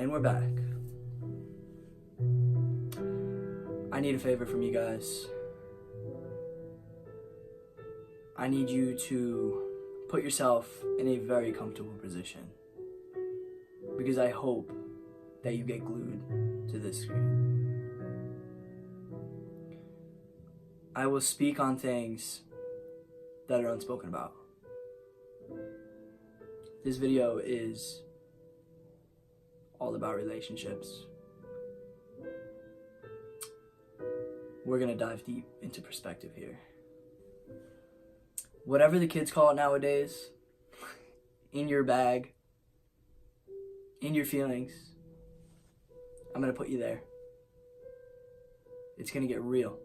And we're back. I need a favor from you guys. I need you to put yourself in a very comfortable position, because I hope that you get glued to this screen. I will speak on things that are unspoken about. This video is all about relationships. We're gonna dive deep into perspective here. Whatever the kids call it nowadays, in your bag, in your feelings, I'm gonna put you there. It's gonna get real.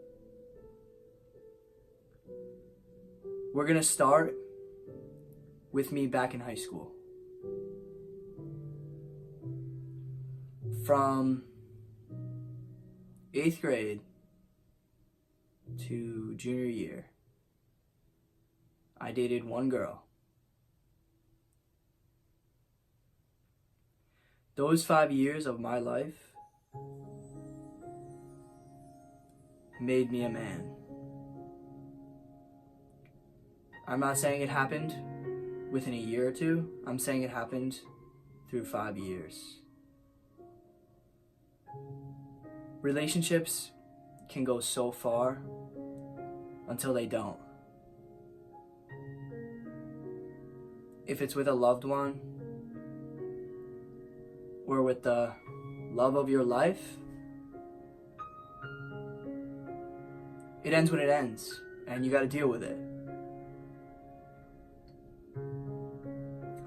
We're gonna start with me back in high school. From 8th grade to junior year, I dated one girl. Those 5 years of my life made me a man. I'm not saying it happened within a year or two. I'm saying it happened through 5 years. Relationships can go so far until they don't. If it's with a loved one or with the love of your life, it ends when it ends, and you gotta deal with it.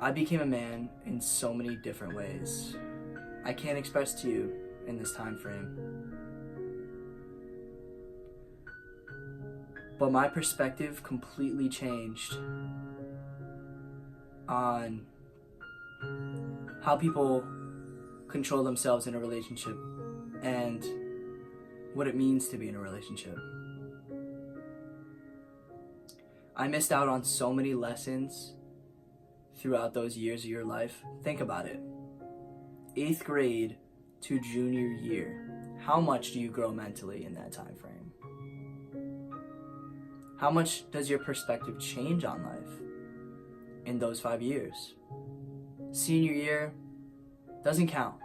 I became a man in so many different ways. I can't express to you in this time frame. But my perspective completely changed on how people control themselves in a relationship and what it means to be in a relationship. I missed out on so many lessons throughout those years of your life. Think about it. 8th grade to junior year. How much do you grow mentally in that time frame? How much does your perspective change on life in those 5 years? Senior year doesn't count.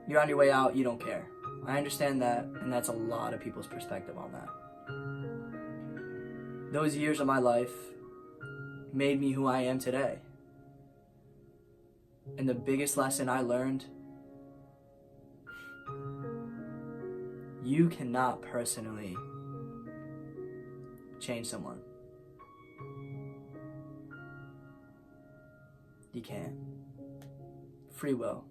You're on your way out, you don't care. I understand that, and that's a lot of people's perspective on that. Those years of my life made me who I am today. And the biggest lesson I learned, you cannot personally change someone. You can't. Free will.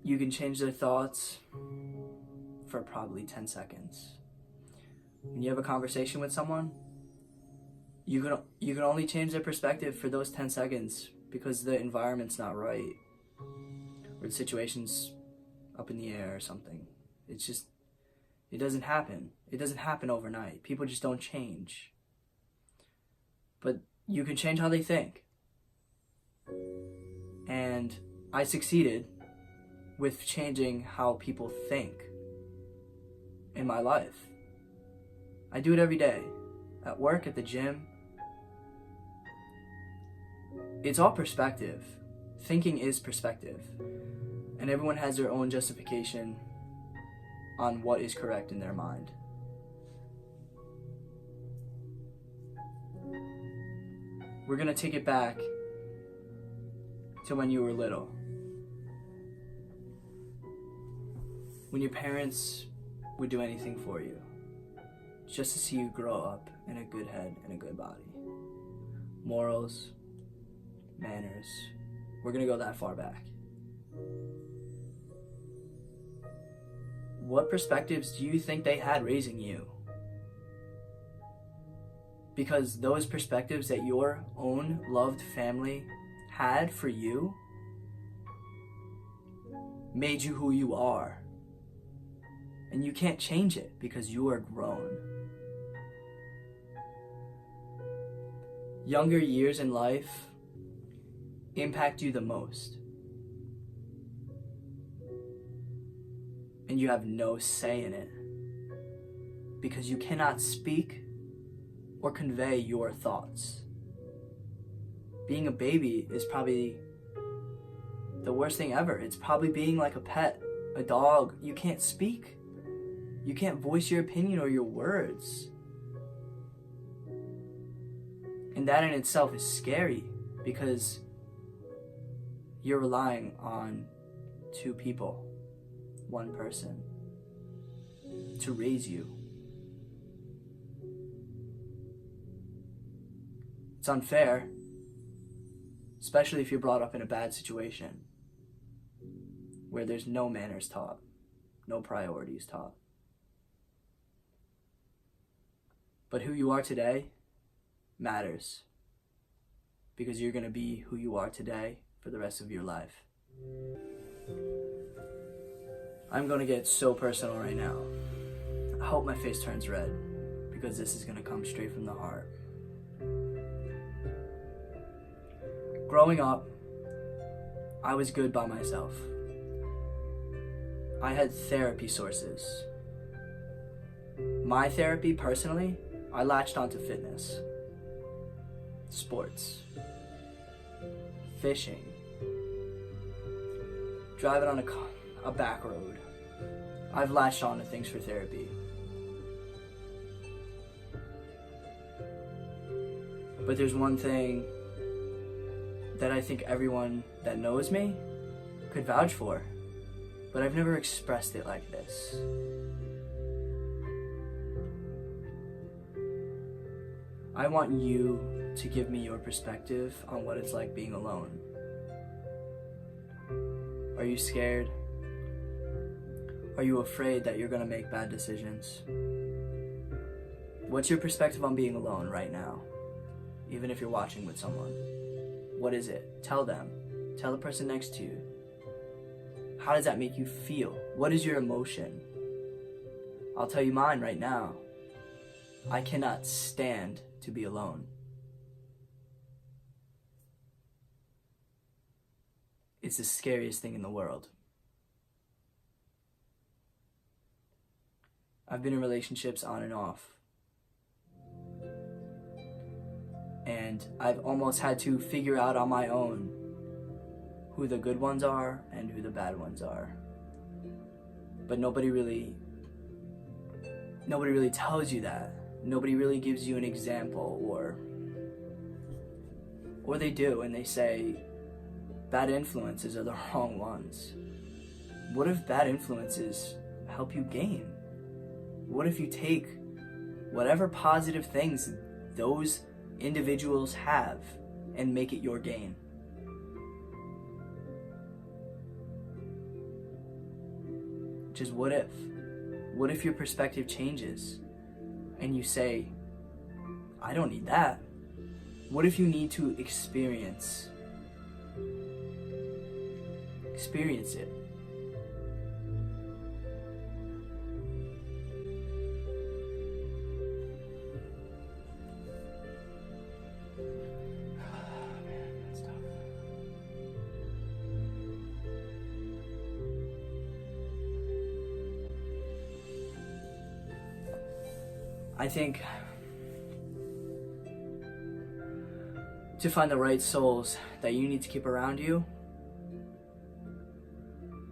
You can change their thoughts for probably 10 seconds. When you have a conversation with someone, you can only change their perspective for those 10 seconds because the environment's not right, or the situation's up in the air or something. It doesn't happen. It doesn't happen overnight. People just don't change. But you can change how they think. And I succeeded with changing how people think in my life. I do it every day. At work, at the gym. It's all perspective. Thinking is perspective. And everyone has their own justification on what is correct in their mind. We're gonna take it back to when you were little. When your parents would do anything for you, just to see you grow up in a good head and a good body. Morals, manners. We're gonna go that far back. What perspectives do you think they had raising you? Because those perspectives that your own loved family had for you made you who you are. And you can't change it because you are grown. younger years in life impact you the most. And you have no say in it. Because you cannot speak or convey your thoughts. Being a baby is probably the worst thing ever. It's probably being like a pet, a dog. You can't speak. You can't voice your opinion or your words. And that in itself is scary because you're relying on two people, one person, to raise you. It's unfair, especially if you're brought up in a bad situation where there's no manners taught, no priorities taught. But who you are today matters because you're going to be who you are today for the rest of your life. I'm going to get so personal right now. I hope my face turns red because this is going to come straight from the heart. Growing up, I was good by myself. I had therapy sources. My therapy, personally, I latched onto fitness, sports, fishing, driving on a back road. I've latched onto things for therapy. But there's one thing that I think everyone that knows me could vouch for, but I've never expressed it like this. I want you to give me your perspective on what it's like being alone. Are you scared? Are you afraid that you're gonna make bad decisions? What's your perspective on being alone right now? Even if you're watching with someone. What is it? Tell them. Tell the person next to you. How does that make you feel? What is your emotion? I'll tell you mine right now. I cannot stand to be alone. It's the scariest thing in the world. I've been in relationships on and off. And I've almost had to figure out on my own who the good ones are and who the bad ones are. But nobody really tells you that. Nobody really gives you an example, or they do, and they say bad influences are the wrong ones. What if bad influences help you gain? What if you take whatever positive things those individuals have and make it your gain? Just what if? What if your perspective changes and you say, I don't need that? What if you need to experience it? I think to find the right souls that you need to keep around you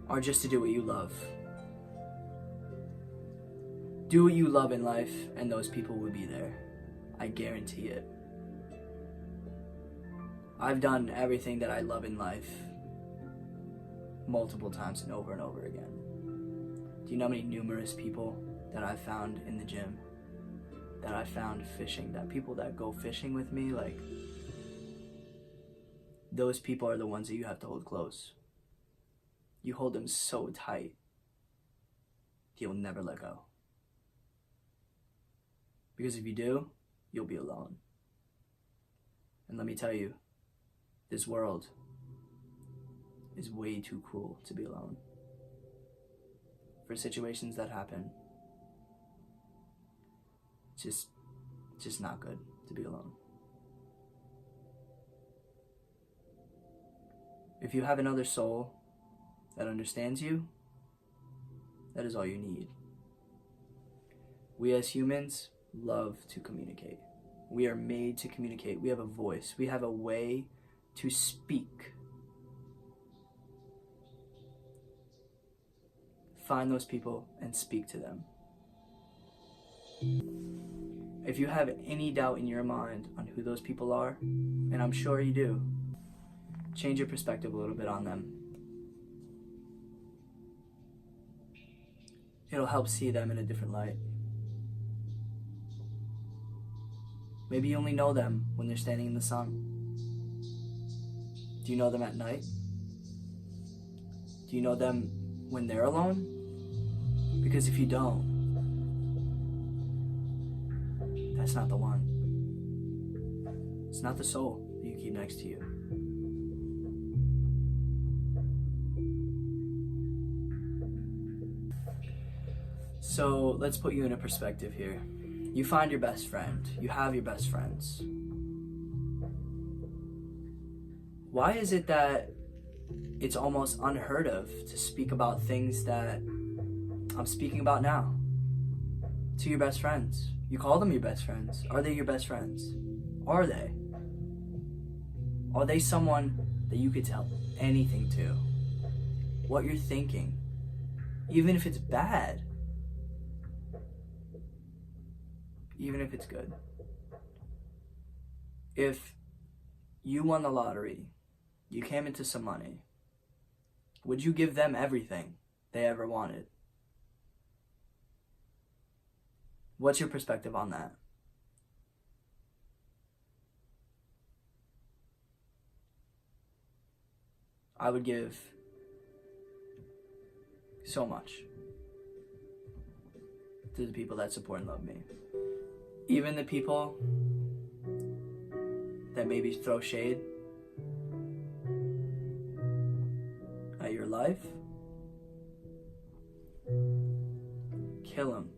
are just to do what you love. Do what you love in life and those people will be there. I guarantee it. I've done everything that I love in life multiple times and over again. Do you know how many numerous people that I've found in the gym? That I found fishing, that people that go fishing with me, like, those people are the ones that you have to hold close. You hold them so tight, you'll never let go. Because if you do, you'll be alone. And let me tell you, this world is way too cruel to be alone. For situations that happen, just not good to be alone. If you have another soul that understands you, that is all you need. We as humans love to communicate. We are made to communicate. We have a voice. We have a way to speak. Find those people and speak to them. If you have any doubt in your mind on who those people are, and I'm sure you do, change your perspective a little bit on them. It'll help see them in a different light. Maybe you only know them when they're standing in the sun. Do you know them at night? Do you know them when they're alone? Because if you don't, that's not the one. It's not the soul that you keep next to you. So let's put you in a perspective here. You find your best friend. You have your best friends. Why is it that it's almost unheard of to speak about things that I'm speaking about now to your best friends? You call them your best friends. Are they your best friends? Are they? Are they someone that you could tell anything to? What you're thinking? Even if it's bad. Even if it's good. If you won the lottery, you came into some money, would you give them everything they ever wanted? What's your perspective on that? I would give so much to the people that support and love me. Even the people that maybe throw shade at your life, kill them.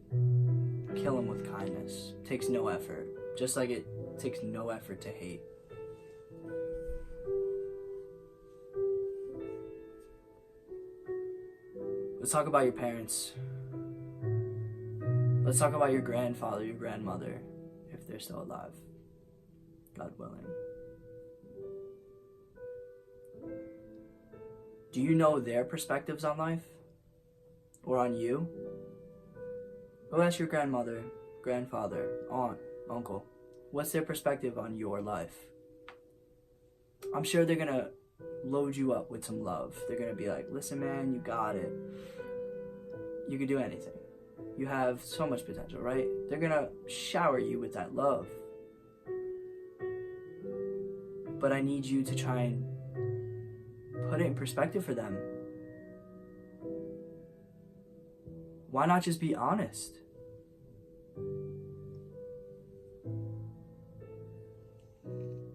Kill them with kindness. It takes no effort. Just like it takes no effort to hate. Let's talk about your parents. Let's talk about your grandfather, your grandmother, if they're still alive. God willing. Do you know their perspectives on life? Or on you? Go ask your grandmother, grandfather, aunt, uncle. What's their perspective on your life? I'm sure they're gonna load you up with some love. They're gonna be like, listen man, you got it. You can do anything. You have so much potential, right? They're gonna shower you with that love. But I need you to try and put it in perspective for them. Why not just be honest?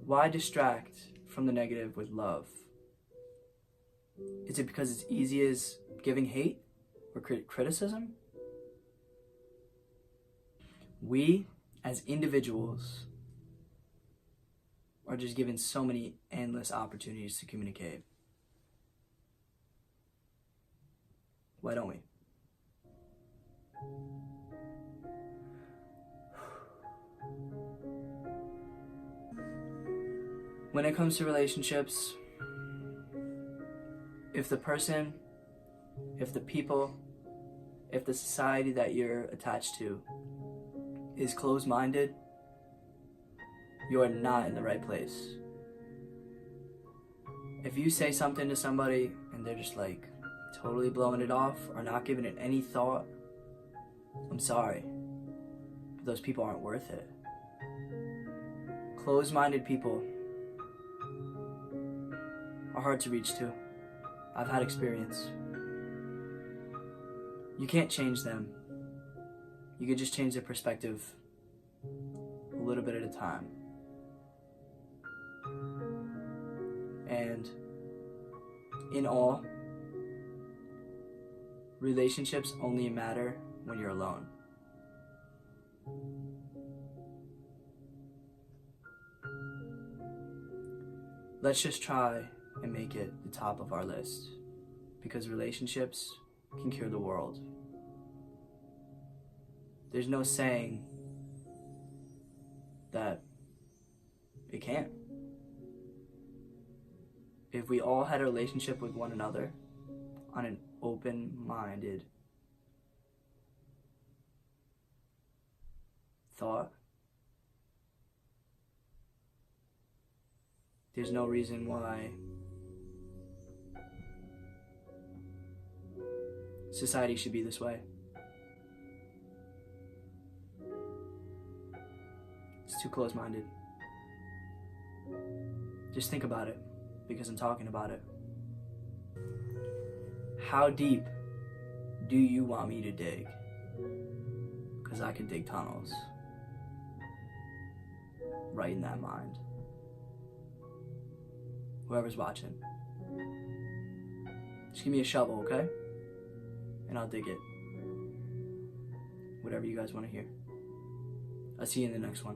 Why distract from the negative with love? Is it because it's easy as giving hate or criticism? We, as individuals, are just given so many endless opportunities to communicate. Why don't we? When it comes to relationships, if the person, if the people, if the society that you're attached to is closed-minded, you are not in the right place. If you say something to somebody and they're just like totally blowing it off or not giving it any thought, I'm sorry, but those people aren't worth it. Closed-minded people are hard to reach to. I've had experience. You can't change them. You can just change their perspective a little bit at a time. And in all, relationships only matter when you're alone. Let's just try and make it the top of our list, because relationships can cure the world. There's no saying that it can't. If we all had a relationship with one another on an open-minded thought, there's no reason why society should be this way. It's too close-minded. Just think about it, because I'm talking about it. How deep do you want me to dig? Because I could dig tunnels right in that mind. Whoever's watching, just give me a shovel, okay? And I'll dig it. Whatever you guys want to hear. I'll see you in the next one.